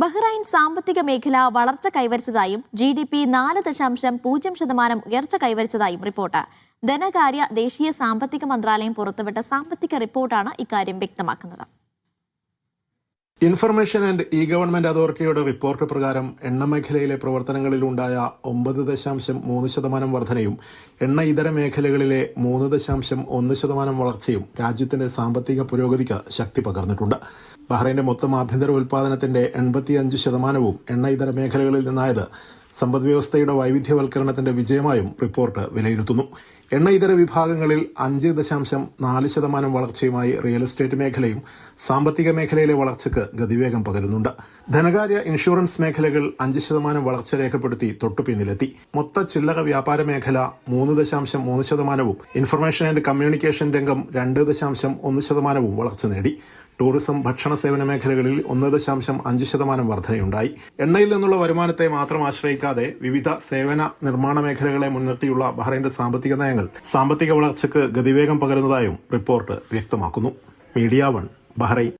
Bahrain സാമ്പത്തിക മേഖല വളർച്ച കൈവരിച്ചതായും GDP 4.0% ഉയർച്ച കൈവരിച്ചതായും റിപ്പോർട്ട്. ധനകാര്യ ദേശീയ സാമ്പത്തിക മന്ത്രാലയം പുറത്തുവിട്ട സാമ്പത്തിക റിപ്പോർട്ടാണ് ഇക്കാര്യം വ്യക്തമാക്കുന്നത്. ഇൻഫർമേഷൻ ആൻഡ് ഗവൺമെന്റ് അതോറിറ്റിയുടെ റിപ്പോർട്ട് പ്രകാരം എണ്ണ മേഖലയിലെ പ്രവർത്തനങ്ങളിലുണ്ടായ 9.3% വർധനയും എണ്ണ ഇതര മേഖലകളിലെ 3.1% വളർച്ചയും രാജ്യത്തിന്റെ സാമ്പത്തിക പുരോഗതിക്ക് ശക്തി പകർന്നിട്ടുണ്ട്. ബഹ്റൈന്റെ മൊത്തം ആഭ്യന്തര ഉൽപാദനത്തിന്റെ 85% എണ്ണ ഇതര മേഖലകളിൽ നിന്നായത് സമ്പദ്വ്യവസ്ഥയുടെ വൈവിധ്യവൽക്കരണത്തിന്റെ വിജയമായും റിപ്പോർട്ട് വിലയിരുത്തുന്നു. എണ്ണ ഇതര വിഭാഗങ്ങളിൽ 5.4% വളർച്ചയുമായി റിയൽ എസ്റ്റേറ്റ് മേഖലയും സാമ്പത്തിക മേഖലയിലെ വളർച്ചയ്ക്ക് ഗതിവേഗം പകരുന്നുണ്ട്. ധനകാര്യ ഇൻഷുറൻസ് മേഖലകൾ 5% വളർച്ച രേഖപ്പെടുത്തി തൊട്ടുപിന്നിലെത്തി. മൊത്ത ചില്ലറ വ്യാപാര മേഖല 3.3%, ഇൻഫർമേഷൻ ആൻഡ് കമ്മ്യൂണിക്കേഷൻ രംഗം 2.1% വളർച്ച നേടി. ടൂറിസം, ഭക്ഷണ സേവന മേഖലകളിൽ 1.5% വർധനയുണ്ടായി. എണ്ണയിൽ നിന്നുള്ള വരുമാനത്തെ മാത്രം ആശ്രയിക്കാതെ വിവിധ സേവന നിർമ്മാണ മേഖലകളെ മുൻനിർത്തിയുള്ള ബഹ്റൈന്റെ സാമ്പത്തിക നയങ്ങൾ സാമ്പത്തിക വളർച്ചയ്ക്ക് ഗതിവേഗം പകരുന്നതായും റിപ്പോർട്ട് വ്യക്തമാക്കുന്നു. Media 1, Bahrain.